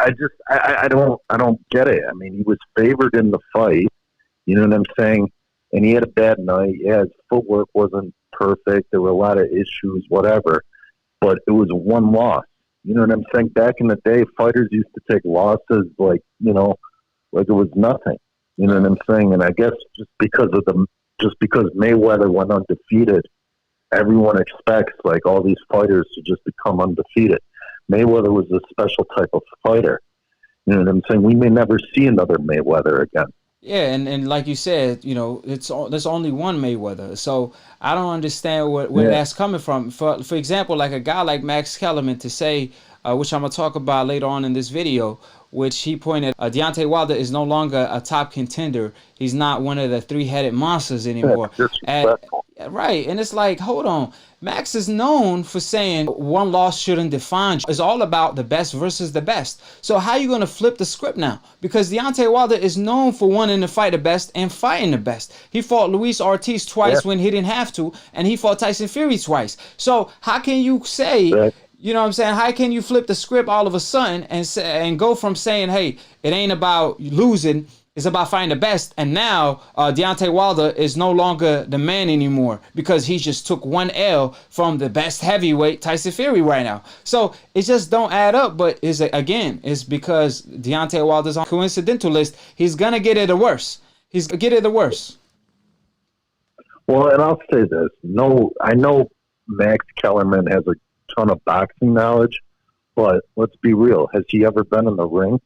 I don't get it. I mean, he was favored in the fight. You know what I'm saying? And he had a bad night. Yeah, his footwork wasn't perfect. There were a lot of issues, whatever. But it was one loss. You know what I'm saying? Back in the day, fighters used to take losses like it was nothing. You know what I'm saying? And I guess just because Mayweather went undefeated, everyone expects like all these fighters to just become undefeated. Mayweather was a special type of fighter. You know what I'm saying? We may never see another Mayweather again. Yeah, and like you said, there's only one Mayweather. So I don't understand where that's coming from. For example, like a guy like Max Kellerman to say, which I'm gonna talk about later on in this video, which he pointed, Deontay Wilder is no longer a top contender. He's not one of the three-headed monsters anymore. Right, and it's like, hold on. Max is known for saying one loss shouldn't define you. It's all about the best versus the best. So how are you going to flip the script now? Because Deontay Wilder is known for wanting to fight the best and fighting the best. He fought Luis Ortiz twice when he didn't have to, and he fought Tyson Fury twice. So how can you say, you know what I'm saying, how can you flip the script all of a sudden and go from saying, hey, it ain't about losing, it's about fighting the best, and now Deontay Wilder is no longer the man anymore because he just took one L from the best heavyweight, Tyson Fury, right now. So it just don't add up, but it's because Deontay Wilder's on coincidental list. He's going to get it the worst. He's going to get it the worst. Well, and I'll say this. No, I know Max Kellerman has a ton of boxing knowledge, but let's be real. Has he ever been in the ring?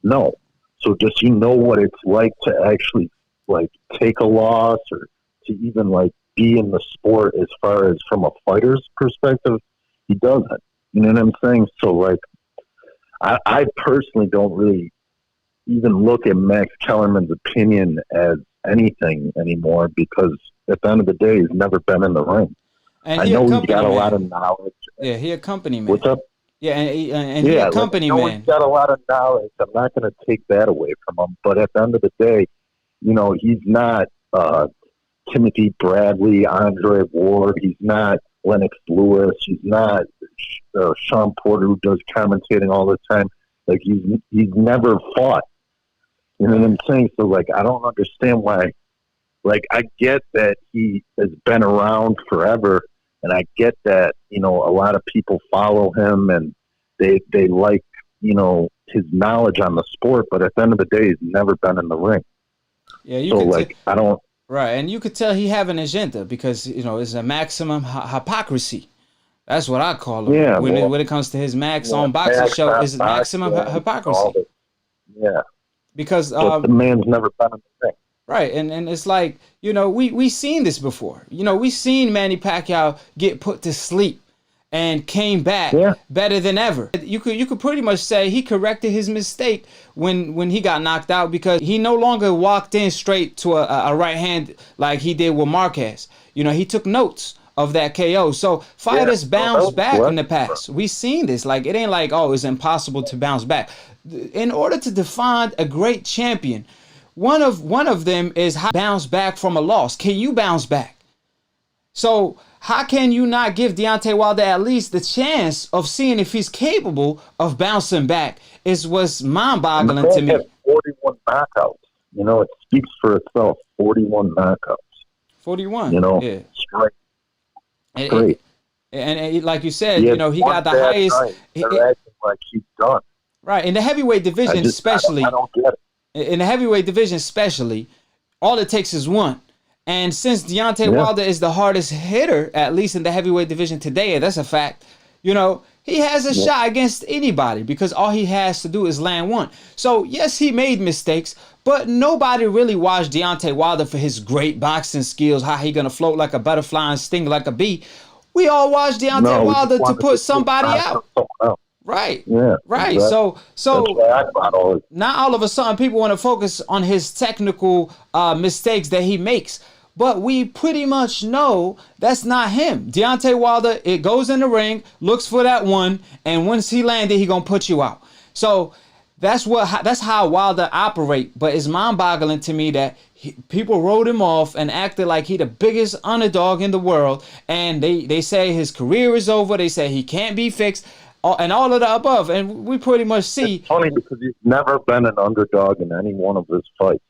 No. So does he know what it's like to actually like take a loss or to even like be in the sport as far as from a fighter's perspective? He doesn't. You know what I'm saying? So like I personally don't really even look at Max Kellerman's opinion as anything anymore because at the end of the day, he's never been in the ring. And I know he's got a lot of knowledge. Yeah, he a company man. What's up? Yeah, and he a company man. He's got a lot of knowledge. I'm not going to take that away from him. But at the end of the day, he's not Timothy Bradley, Andre Ward. He's not Lennox Lewis. He's not Sean Porter, who does commentating all the time. Like, he's never fought. You know what I'm saying? So, like, I don't understand why. Like, I get that he has been around forever. And I get that, a lot of people follow him and they like, his knowledge on the sport. But at the end of the day, he's never been in the ring. Yeah, I don't. Right. And you could tell he have an agenda because, it's a maximum hypocrisy. That's what I call him. Yeah, when it comes to his Max on boxing show, is maximum hypocrisy. Yeah. Because the man's never been in the ring. Right, and it's like, we seen this before. We seen Manny Pacquiao get put to sleep and came back better than ever. You could pretty much say he corrected his mistake when he got knocked out because he no longer walked in straight to a right hand like he did with Marquez. He took notes of that KO. So fighters bounce back in the past. We seen this. Like, it ain't like, it's impossible to bounce back. In order to define a great champion, one of them is how to bounce back from a loss. Can you bounce back? So how can you not give Deontay Wilder at least the chance of seeing if he's capable of bouncing back? Is what's mind-boggling to me. 41 knockouts. It speaks for itself. 41 knockouts. 41. Yeah. Straight. And like you said, he got the highest. They're acting like he's done. Right. In the heavyweight division, especially. I don't get it. In the heavyweight division especially, all it takes is one. And since Deontay Wilder is the hardest hitter, at least in the heavyweight division today, and that's a fact, he has a shot against anybody because all he has to do is land one. So, yes, he made mistakes, but nobody really watched Deontay Wilder for his great boxing skills, how he going to float like a butterfly and sting like a bee. We all watched Deontay Wilder to put somebody out. Right. Yeah. Right. Exactly. So now all of a sudden people want to focus on his technical mistakes that he makes. But we pretty much know that's not him. Deontay Wilder, it goes in the ring, looks for that one, and once he landed, he gonna put you out. So that's how Wilder operate. But it's mind-boggling to me that people wrote him off and acted like he the biggest underdog in the world. And they say his career is over. They say he can't be fixed. and all of the above. And we pretty much see. It's funny because he's never been an underdog in any one of his fights.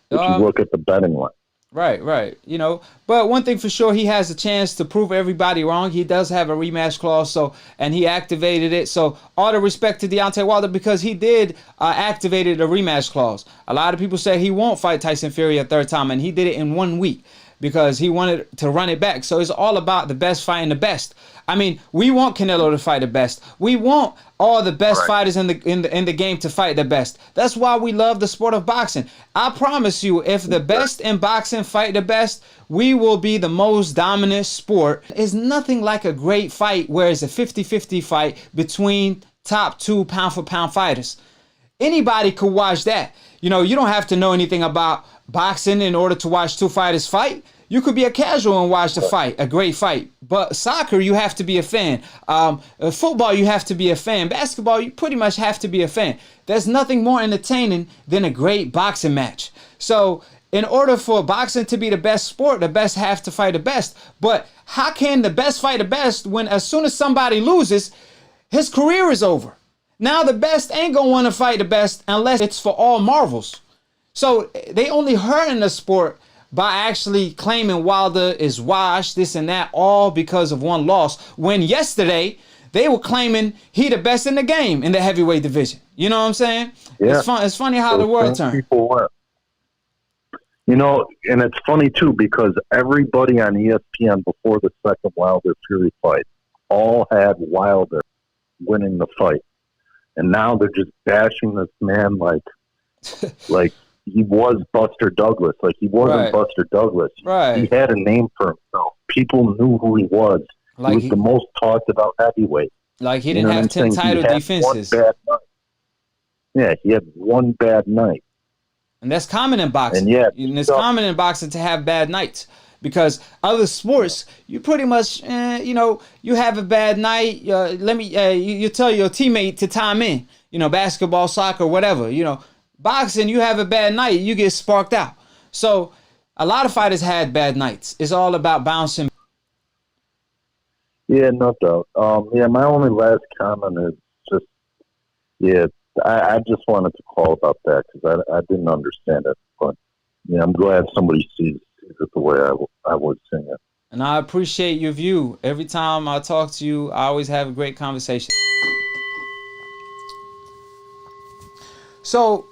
If you look at the betting line. Right. You know, but one thing for sure, he has a chance to prove everybody wrong. He does have a rematch clause, and he activated it. So all the respect to Deontay Wilder because he did activated a rematch clause. A lot of people say he won't fight Tyson Fury a third time, and he did it in 1 week because he wanted to run it back. So it's all about the best fighting the best. I mean, we want Canelo to fight the best. We want all the best fighters in the game to fight the best. That's why we love the sport of boxing. I promise you, if the best in boxing fight the best, we will be the most dominant sport. It's nothing like a great fight where it's a 50-50 fight between top 2 pound-for-pound fighters. Anybody could watch that. You know, you don't have to know anything about boxing in order to watch 2 fighters fight. You could be a casual and watch the fight, a great fight. But soccer, you have to be a fan. Football, you have to be a fan. Basketball, you pretty much have to be a fan. There's nothing more entertaining than a great boxing match. So in order for boxing to be the best sport, the best have to fight the best. But how can the best fight the best when as soon as somebody loses, his career is over? Now the best ain't going to want to fight the best unless it's for all marvels. So they only hurting the sport by actually claiming Wilder is washed, this and that, all because of one loss. When yesterday, they were claiming he the best in the game in the heavyweight division. You know what I'm saying? Yeah. It's funny how the world turns. You know, and it's funny, too, because everybody on ESPN before the second Wilder-Fury fight all had Wilder winning the fight. And now they're just bashing this man like he was Buster Douglas. Like, he wasn't Buster Douglas. Right. He had a name for himself. People knew who he was. Like he was the most talked about heavyweight. Like, he didn't have 10 title defenses. Yeah, he had one bad night. And that's common in boxing. And it's common in boxing to have bad nights. Because other sports, you pretty much, you have a bad night. You tell your teammate to time in. You know, basketball, soccer, whatever, you know. Boxing, you have a bad night, you get sparked out. So a lot of fighters had bad nights. It's all about bouncing. Yeah, no doubt. My only last comment is just, I just wanted to call about that because I didn't understand it. But I'm glad somebody sees it the way I was seeing it. And I appreciate your view. Every time I talk to you, I always have a great conversation. So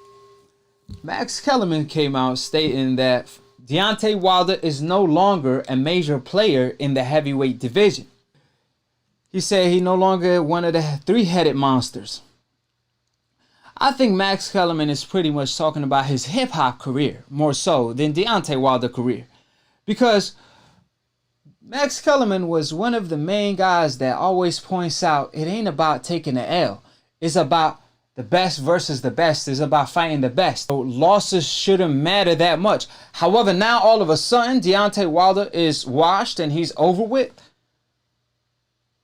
Max Kellerman came out stating that Deontay Wilder is no longer a major player in the heavyweight division. He said he no longer one of the 3-headed monsters. I think Max Kellerman is pretty much talking about his hip-hop career more so than Deontay Wilder's career. Because Max Kellerman was one of the main guys that always points out it ain't about taking the L. It's about the best versus the best. Is about fighting the best. So losses shouldn't matter that much. However, now all of a sudden, Deontay Wilder is washed and he's over with.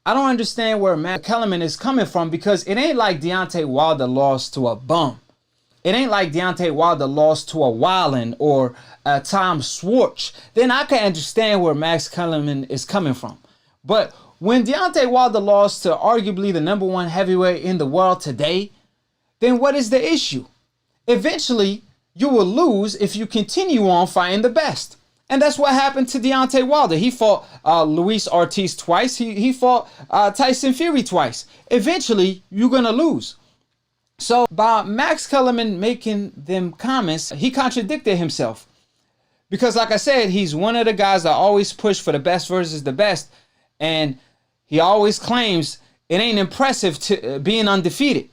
I don't understand where Max Kellerman is coming from because it ain't like Deontay Wilder lost to a bum. It ain't like Deontay Wilder lost to a Wildin or a Tom Schwartz. Then I can understand where Max Kellerman is coming from. But when Deontay Wilder lost to arguably the #1 heavyweight in the world today, then what is the issue? Eventually, you will lose if you continue on fighting the best. And that's what happened to Deontay Wilder. He fought Luis Ortiz twice. He fought Tyson Fury twice. Eventually, you're going to lose. So by Max Kellerman making them comments, he contradicted himself. Because like I said, he's one of the guys that always push for the best versus the best. And he always claims it ain't impressive to being undefeated.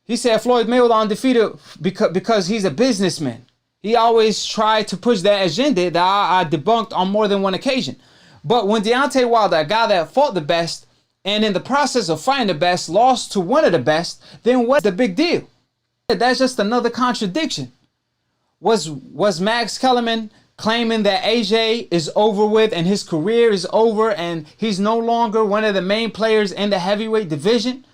He said Floyd Mayweather undefeated because he's a businessman. He always tried to push that agenda that I debunked on more than one occasion. But when Deontay Wilder, a guy that fought the best, and in the process of fighting the best, lost to one of the best, then what's the big deal? That's just another contradiction. Was Max Kellerman claiming that AJ is over with and his career is over and he's no longer one of the main players in the heavyweight division?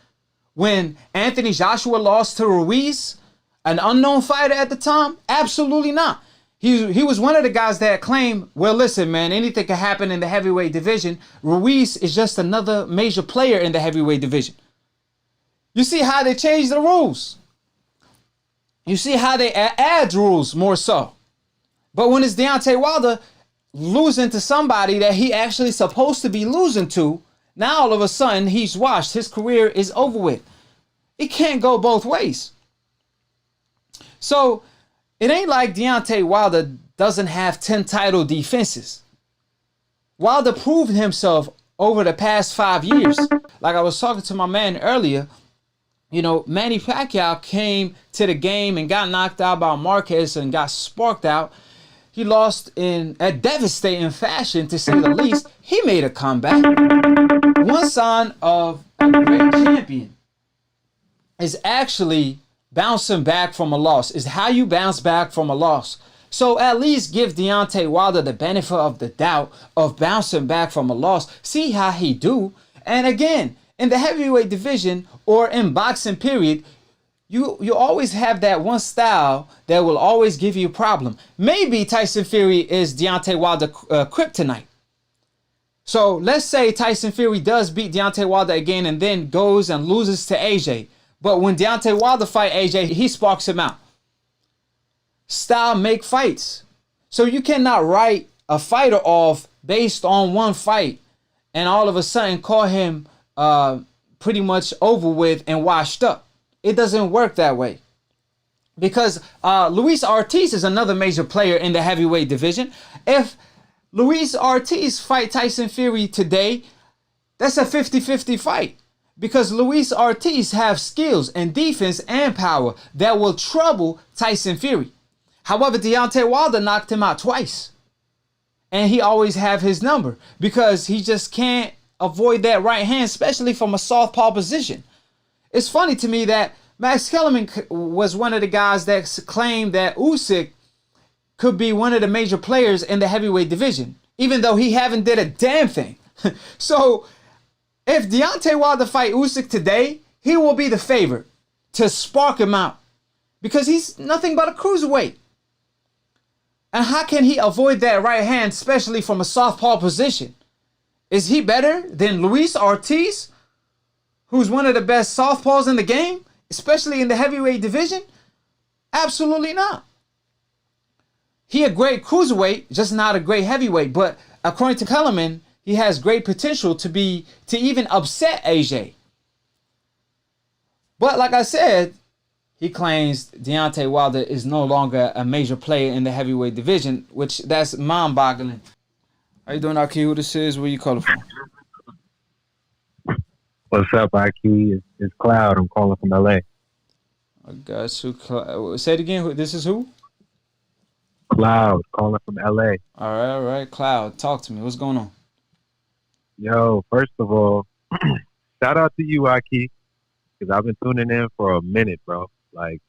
When Anthony Joshua lost to Ruiz, an unknown fighter at the time? Absolutely not. He was one of the guys that claimed, well, listen, man, anything can happen in the heavyweight division. Ruiz is just another major player in the heavyweight division. You see how they changed the rules. You see how they add rules more so. But when it's Deontay Wilder losing to somebody that he actually supposed to be losing to, now all of a sudden he's washed. His career is over with. It can't go both ways. So it ain't like Deontay Wilder doesn't have 10 title defenses. Wilder proved himself over the past 5 years. Like I was talking to my man earlier, you know, Manny Pacquiao came to the game and got knocked out by Marquez and got sparked out. He lost in a devastating fashion, to say the least. He made a comeback. One sign of a great champion is actually bouncing back from a loss, is how you bounce back from a loss. So at least give Deontay Wilder the benefit of the doubt of bouncing back from a loss. See how he do. And again, in the heavyweight division or in boxing period, you always have that one style that will always give you a problem. Maybe Tyson Fury is Deontay Wilder kryptonite. So let's say Tyson Fury does beat Deontay Wilder again and then goes and loses to AJ. But when Deontay Wilder fight AJ, he sparks him out. Style make fights. So you cannot write a fighter off based on one fight and all of a sudden call him pretty much over with and washed up. It doesn't work that way. Because Luis Ortiz is another major player in the heavyweight division. If Luis Ortiz fight Tyson Fury today, that's a 50-50 fight. Because Luis Ortiz have skills and defense and power that will trouble Tyson Fury. However, Deontay Wilder knocked him out twice. And he always have his number because he just can't avoid that right hand, especially from a southpaw position. It's funny to me that Max Kellerman was one of the guys that claimed that Usyk could be one of the major players in the heavyweight division, even though he haven't did a damn thing. So if Deontay Wilder fight Usyk today, he will be the favorite to spark him out because he's nothing but a cruiserweight. And how can he avoid that right hand, especially from a southpaw position? Is he better than Luis Ortiz, who's one of the best southpaws in the game, especially in the heavyweight division? Absolutely not. He a great cruiserweight, just not a great heavyweight. But according to Kellerman, he has great potential to even upset AJ. But like I said, he claims Deontay Wilder is no longer a major player in the heavyweight division, which that's mind-boggling. How you doing, Akhi? Who this is? Where you calling from? What's up, Akhi? It's Cloud. I'm calling from LA. I got you. Say it again. This is who? Cloud, calling from LA. All right. Cloud, talk to me. What's going on? Yo, first of all, shout out to you, Akhi, because I've been tuning in for a minute, bro. Like,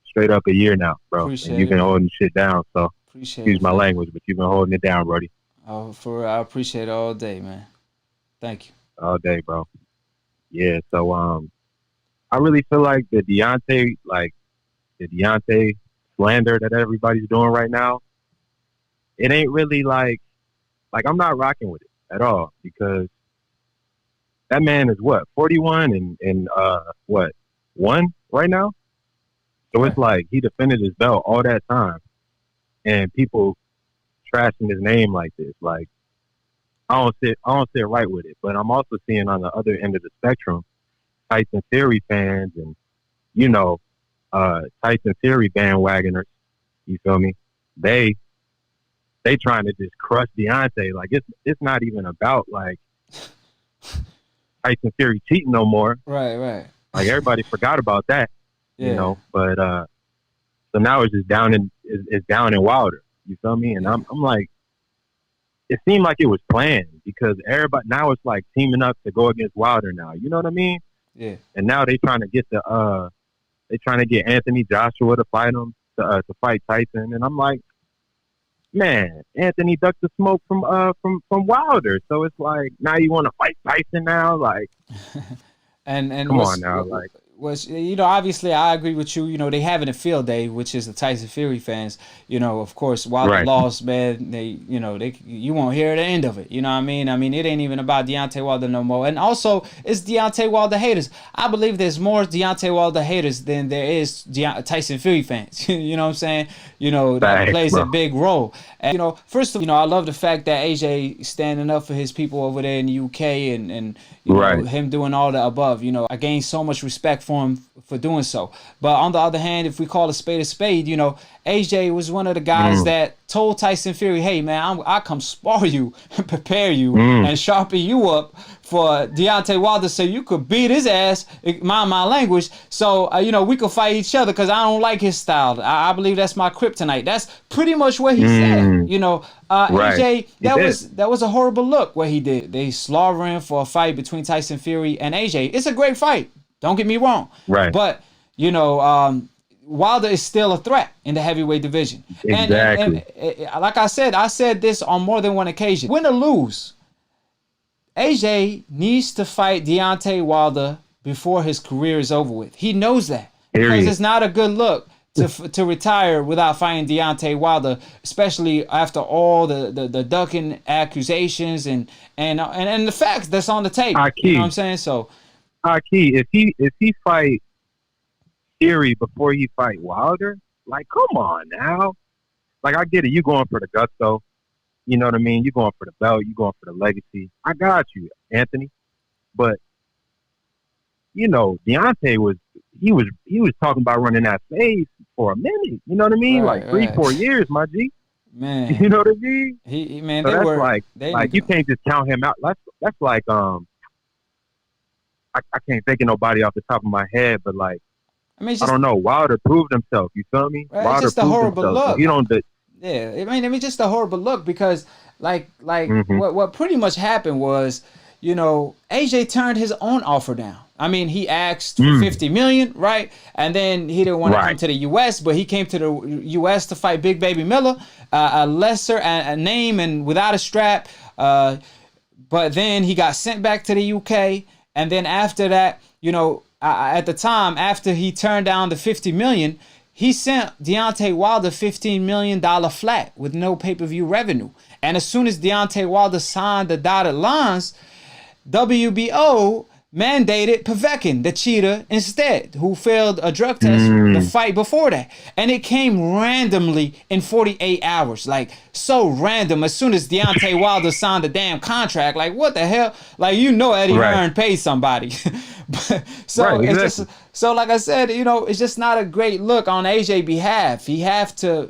straight up a year now, bro. Appreciate and you've been holding shit down, so excuse my language, but you've been holding it down, brody. Oh, I appreciate it all day, man. Thank you. All day, bro. Yeah, so I really feel like the Deontay slander that everybody's doing right now, it ain't really like I'm not rocking with it at all because that man is 41 and one right now? So it's like he defended his belt all that time and people trashing his name like this. Like I don't sit right with it. But I'm also seeing on the other end of the spectrum Tyson Fury fans and, Tyson Fury bandwagoners, you feel me? They trying to just crush Deontay. Like it's not even about like Tyson Fury cheating no more. Right. Like everybody forgot about that, But so now it's just down in Wilder. You feel me? And I'm like, it seemed like it was planned because everybody now it's like teaming up to go against Wilder now. You know what I mean? Yeah. And now they trying to get Anthony Joshua to fight him to fight Tyson, and I'm like, man, Anthony ducked the smoke from Wilder, so it's like now you want to fight Tyson now, like, and come on now, like, was, obviously I agree with you. They having a field day, which is the Tyson Fury fans. Of course, Wilder Right. lost, man. You won't hear the end of it. You know what I mean? I mean, it ain't even about Deontay Wilder no more. And also, it's Deontay Wilder haters. I believe there's more Deontay Wilder haters than there is Tyson Fury fans. You know what I'm saying? That Thanks, plays bro. a big role. And first of all, I love the fact that AJ standing up for his people over there in the UK, and Right. him doing all the above. I gained so much respect for him for doing so. But on the other hand, if we call a spade, AJ was one of the guys that told Tyson Fury, hey, man, I come spar you, prepare you, and sharpen you up for Deontay Wilder so you could beat his ass, mind my language, so, we could fight each other because I don't like his style. I believe that's my kryptonite. That's pretty much what he said. Right. AJ, He that was a horrible look what he did. They slaughtering for a fight between Tyson Fury and AJ. It's a great fight. Don't get me wrong. Right. But, Wilder is still a threat in the heavyweight division. Exactly. And like I said this on more than one occasion. Win or lose, AJ needs to fight Deontay Wilder before his career is over with. He knows that. Period. Because it's not a good look to retire without fighting Deontay Wilder, especially after all the ducking accusations and the facts that's on the tape. Akhi. You know what I'm saying? So, Akhi, if he fight Fury before he fight Wilder, like, come on now. Like, I get it. You going for the gusto. You know what I mean? You going for the belt. You going for the legacy. I got you, Anthony. But Deontay was talking about running that phase for a minute. You know what I mean? Right, like 3-4 right. years, my G. Man, You know what I mean? Man, So they that's were like you can't just count him out. That's like I can't think of nobody off the top of my head, but like I mean, I don't know. Wilder proved himself. You feel me? Right, Wilder just a proved horrible himself. look. You don't. Yeah, I mean, just a horrible look because, Mhm. what pretty much happened was, AJ turned his own offer down. I mean, he asked for $50 million, right? And then he didn't want to come Right. to the U.S., but he came to the U.S. to fight Big Baby Miller, a lesser a name and without a strap. But then he got sent back to the UK, and then after that, at the time after he turned down the $50 million. He sent Deontay Wilder $15 million flat with no pay-per-view revenue. And as soon as Deontay Wilder signed the dotted lines, WBO mandated Povetkin, the cheater, instead, who failed a drug test the fight before that. And it came randomly in 48 hours. Like, so random. As soon as Deontay Wilder signed the damn contract, like, what the hell? Like, Eddie Right. Hearn paid somebody. So Right, it's exactly. just, so like I said, it's just not a great look on AJ behalf. He have to,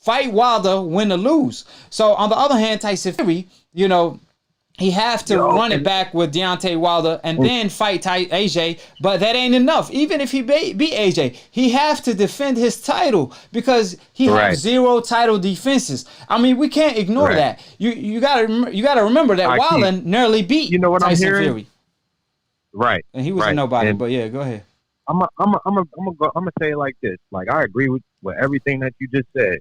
fight Wilder, win or lose. So on the other hand, Tyson Fury, he have to run it back with Deontay Wilder and then fight AJ, but that ain't enough. Even if he beat AJ, he have to defend his title because he Right. has 0 title defenses. I mean, we can't ignore Right. that. You gotta remember that Akhi, Wilder nearly beat you know what I'm Tyson hearing? Fury, Right. and he was a Right. nobody. And But yeah, go ahead. I'm gonna say it like this. Like, I agree with everything that you just said,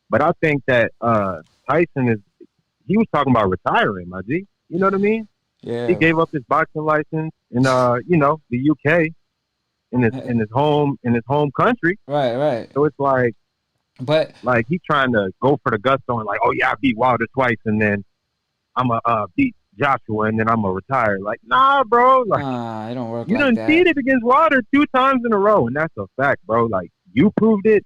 but I think that Tyson he was talking about retiring, my G. You know what I mean? Yeah. He gave up his boxing license in the UK in his home country. Right. So it's like But he's trying to go for the gusto and like, oh yeah, I beat Wilder twice and then I'm gonna beat Joshua and then I'm gonna retire. Like, nah, bro. Like, it don't work you like done that. beat it against Wilder 2 times in a row, and that's a fact, bro. Like, you proved it.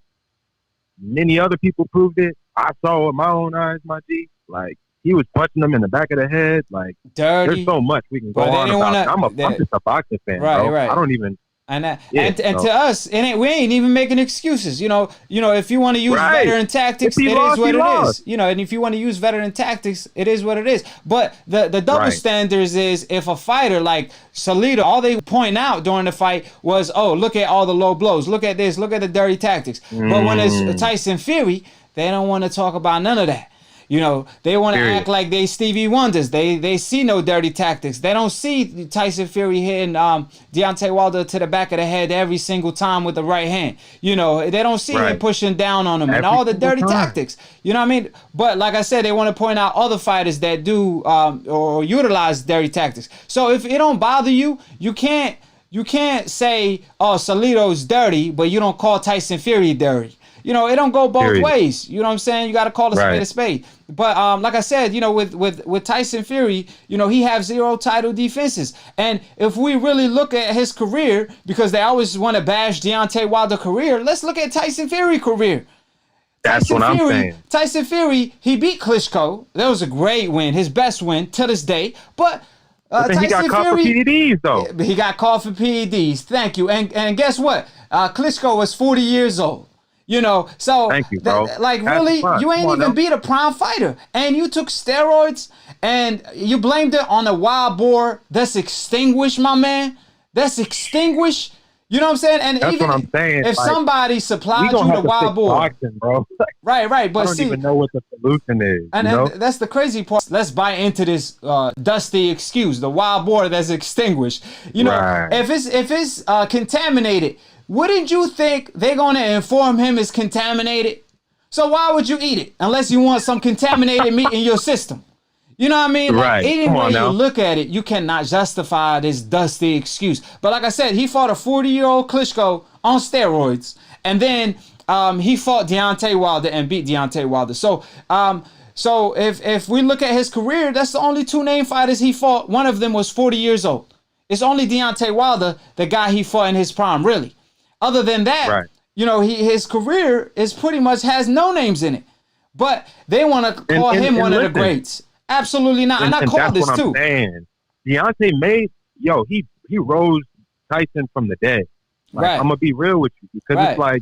Many other people proved it. I saw it with my own eyes, my G. Like, he was punching them in the back of the head. Like, Dirty. there's so much we can go But they on didn't about. wanna- I'm just a boxing fan, Right, bro. right. I don't even. And Yeah, and so- to us, we ain't even making excuses. If you want to use Right. veteran tactics, If he it lost, is what he it lost. is. And if you want to use veteran tactics, it is what it is. But the double Right. standards is if a fighter like Salido, all they point out during the fight was, oh, look at all the low blows, look at this, look at the dirty tactics. But when it's Tyson Fury, they don't want to talk about none of that. They want to Period. act like they Stevie Wonders. They see no dirty tactics. They don't see Tyson Fury hitting Deontay Wilder to the back of the head every single time with the right hand. They don't see him Right. pushing down on him and Every all the single dirty time. tactics. You know what I mean? But like I said, they want to point out other fighters that do or utilize dirty tactics. So if it don't bother you, you can't you can't say, oh, Salido's dirty, but you don't call Tyson Fury dirty. You know, it don't go both Period. ways. You know what I'm saying? You got to call a spade Right. a spade. But like I said, you know, with Tyson Fury, you know, he have 0 title defenses. And if we really look at his career, because they always want to bash Deontay Wilder's career, let's look at Tyson Fury's career. That's what I'm saying. Tyson Fury, he beat Klitschko. That was a great win, his best win to this day. But then he got caught for PEDs, though. He got caught for PEDs. Thank you. And guess what? Klitschko was 40 years old. You know, so thank you, bro. Like really, you ain't even beat a prime fighter, and you took steroids, and you blamed it on a wild boar that's extinguished, my man. That's extinguished. You know what I'm saying? And that's even what I'm saying. if like, somebody supplied you the wild boar, boxing, bro. right. But I don't even know what the solution is. And that's the crazy part. Let's buy into this dusty excuse, the wild boar that's extinguished. You know, if it's contaminated. Wouldn't you think they're going to inform him it's contaminated? So why would you eat it unless you want some contaminated meat in your system? You know what I mean? Right. Like, any way you look at it, you cannot justify this dusty excuse. But like I said, he fought a 40-year-old Klitschko on steroids. And then he fought Deontay Wilder and beat Deontay Wilder. So if we look at his career, that's the only 2 named fighters he fought. One of them was 40 years old. It's only Deontay Wilder, the guy he fought in his prime, really. Other than that, you know, his career is pretty much has no names in it. But they want to call him one of the greats. Absolutely not. And I call this too. Deontay he rose Tyson from the dead. Like, I'm gonna be real with you, because it's like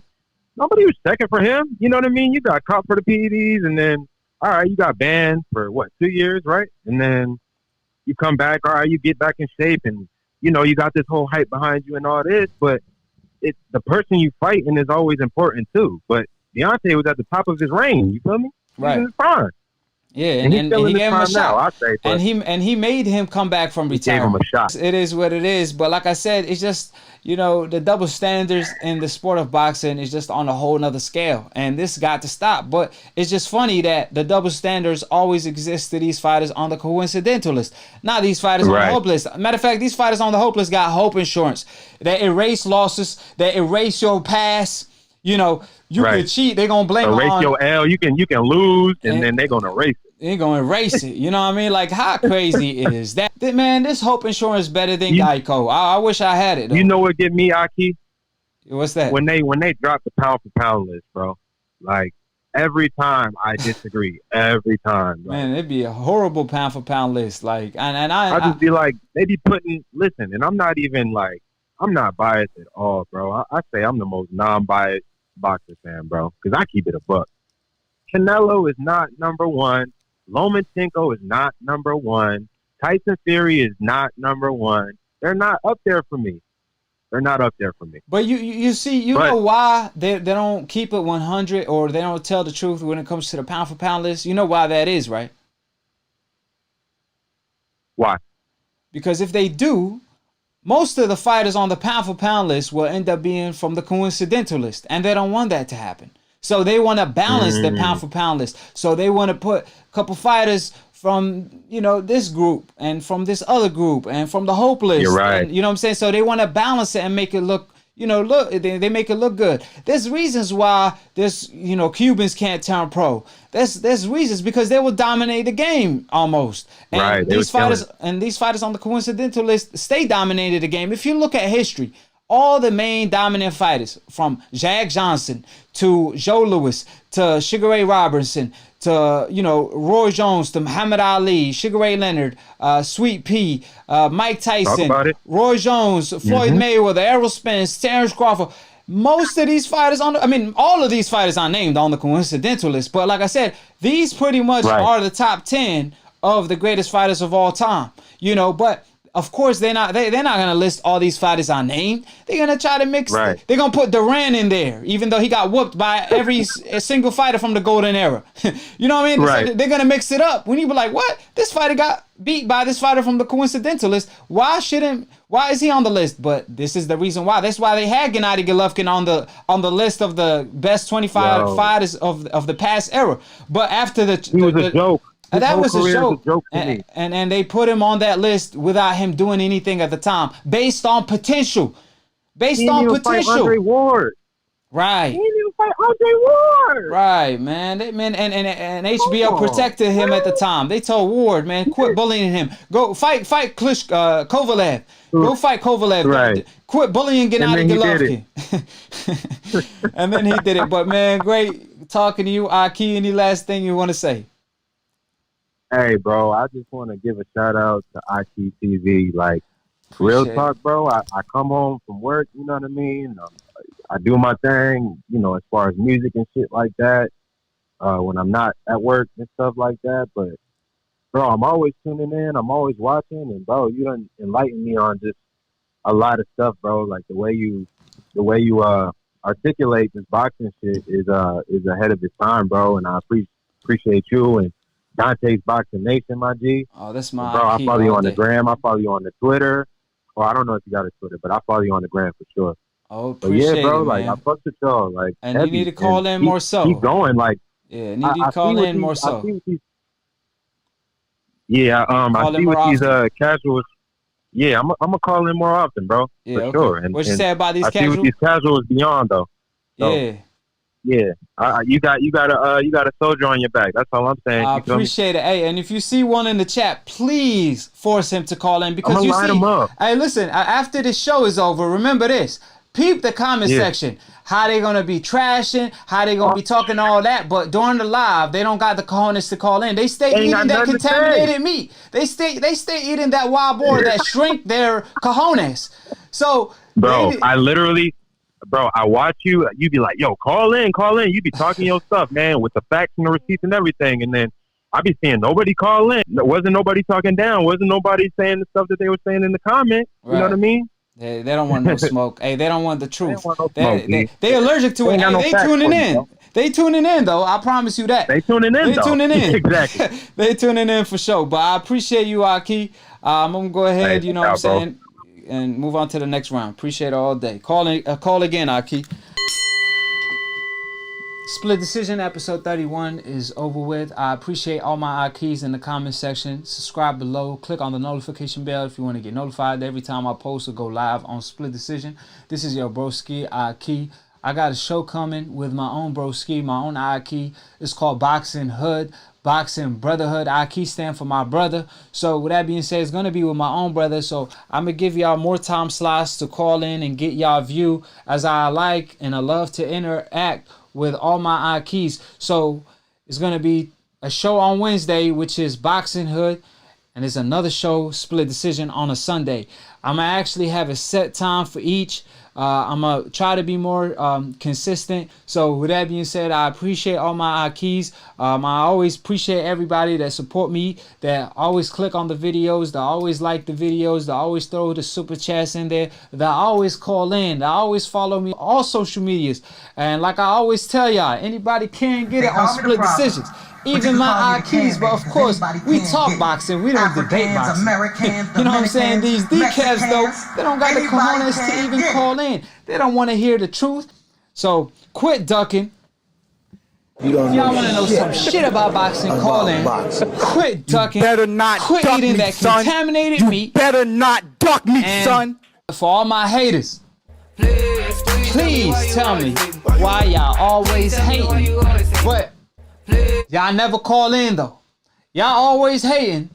nobody was checking for him. You know what I mean? You got caught for the PEDs, and then all right, you got banned for 2 years, right? And then you come back, all right, you get back in shape, and you know you got this whole hype behind you and all this, but it's the person you fighting is always important too. But Deontay was at the top of his range. You feel me? Right. He was fine. Yeah, and he gave him a shot. Now, and he made him come back from retirement. Gave him a shot. It is what it is. But like I said, it's just, you know, the double standards in the sport of boxing is just on a whole nother scale. And this got to stop. But it's just funny that the double standards always exist to these fighters on the coincidental list. Not these fighters on the hope list. Matter of fact, these fighters on the hope list got hope insurance. They erase losses. They erase your past. You know, you can cheat. They're going to blame erase your L. You can lose, and then they're going to erase it. They're going to erase it. You know what I mean? Like, how crazy is that? Man, this hope insurance better than Geico. I wish I had it, though. You know what get me, Akhi? What's that? When they drop the pound for pound list, bro. Like, every time I disagree. Every time. Like, man, it'd be a horrible pound for pound list. Like, I just be like, they be putting, listen, and I'm not even like, I'm not biased at all, bro. I say I'm the most non-biased boxer fan, bro, because I keep it a buck. Canelo is not number 1. Lomachenko is not number 1. Tyson Fury is not number 1. They're not up there for me. But you see, you know why they don't keep it 100, or they don't tell the truth when it comes to the pound for pound list? You know why that is, right? Why? Because if they do, most of the fighters on the pound for pound list will end up being from the coincidental list, and they don't want that to happen. So they want to balance the pound for pound list. So they want to put a couple fighters from, you know, this group and from this other group and from the hope list. You're right. And, you know what I'm saying? So they want to balance it and make it look, you know, they make it look good. There's reasons why Cubans can't turn pro. There's reasons, because they will dominate the game almost. And these fighters on the coincidental list stay dominated the game. If you look at history, all the main dominant fighters, from Jack Johnson to Joe Louis to Sugar Ray Robinson to, you know, Roy Jones to Muhammad Ali, Sugar Ray Leonard, Sweet Pea, Mike Tyson, Roy Jones, Floyd Mayweather, Errol Spence, Terrence Crawford. Most of these fighters all of these fighters are named on the coincidental list. But like I said, these pretty much are the top 10 of the greatest fighters of all time. You know, but of course, they're not going to list all these fighters I named. They're going to try to mix. They're going to put Duran in there, even though he got whooped by every single fighter from the golden era. You know what I mean? So they're going to mix it up. When you be like, what? This fighter got beat by this fighter from the coincidental list. Why is he on the list? But this is the reason why. That's why they had Gennady Golovkin on the list of the best 25 fighters of the past era. But after he was a joke. His That whole was a career is joke. a joke to me. And they put him on that list without him doing anything at the time, based on potential. He didn't even fight Andre Ward. Right. He didn't even fight Andre Ward. Right, man. And HBO Come on, protected him man. at the time. They told Ward, man, quit bullying him. Go fight Kovalev. Go fight Kovalev. Right. Quit bullying Gennady Golovkin. And then he did it. But man, great talking to you, Akhi. Any last thing you want to say? Hey, bro, I just want to give a shout out to Akhi TV. Like, real talk, bro. I come home from work, you know what I mean? I do my thing, you know, as far as music and shit like that, when I'm not at work and stuff like that. But, bro, I'm always tuning in. I'm always watching. And, bro, you done enlightened me on just a lot of stuff, bro. Like, the way you articulate this boxing shit is ahead of its time, bro. And I appreciate you and Dante's Boxing Nation, my G. Oh, that's my bro. I follow you on the gram. I follow you on the Twitter. Or I don't know if you got a Twitter, but I follow you on the gram for sure. Oh, appreciate bro, it, like man. I fuck with y'all, like, and you need to call in more so. Keep going, like, yeah, need to call in more so. I see what these casuals. Yeah, I'm gonna call in more often, bro. Yeah, for sure. And what you say about these I casuals? see what these casuals beyond though. So, yeah. You got a soldier on your back. That's all I'm saying. I appreciate it. Hey, and if you see one in the chat, please force him to call in because I'm gonna light him up. Hey, listen. After this show is over, remember this. Peep the comment section. How they gonna be trashing? How they gonna be talking all that? But during the live, they don't got the cojones to call in. They stay eating that contaminated meat. They stay eating that wild boar that shrink their cojones. So, bro, I watch you. You be like, yo, call in. You be talking your stuff, man, with the facts and the receipts and everything. And then I be seeing nobody call in. Wasn't nobody talking down. Wasn't nobody saying the stuff that they were saying in the comment. You know what I mean? They don't want no smoke. Hey, they don't want the truth. They allergic to it. Hey, they tuning in. They tuning in though. I promise you that. They tuning in. Exactly. They tuning in for sure. But I appreciate you, Akhi. I'm gonna go ahead. You know what I'm saying, and move on to the next round. Appreciate it all day. Call again, Akhi. Split Decision episode 31 is over with. I appreciate all my Akhis in the comment section. Subscribe below. Click on the notification bell if you want to get notified every time I post or go live on Split Decision. This is your broski, Akhi. I got a show coming with my own broski, my own Akhi. It's called Boxing Hood. Boxing Brotherhood. Akhi stand for my brother. So with that being said, it's going to be with my own brother. So I'm going to give y'all more time slots to call in and get y'all view as I like and I love to interact with all my Akhis. So it's going to be a show on Wednesday, which is Boxing Hood. And there's another show, Split Decision, on a Sunday. I'm going to actually have a set time for each. I'm going to try to be more consistent. So with that being said, I appreciate all my Akhis. I always appreciate everybody that support me, that always click on the videos, that always like the videos, that always throw the super chats in there, that always call in, that always follow me on all social medias. And like I always tell y'all, anybody can get it on Split Decisions. Even my Akhis, but of course, we talk boxing, we don't debate boxing. You know what I'm saying? These decals, though, they don't got the cojones to even call in. They don't want to hear the truth. So, quit ducking. If y'all want to know some shit about boxing, call in. Quit ducking. Better not quit duck eating me, that son. contaminated meat. Better not duck me, and son. For all my haters, please tell me why y'all always hating. But y'all never call in though. Y'all always hating.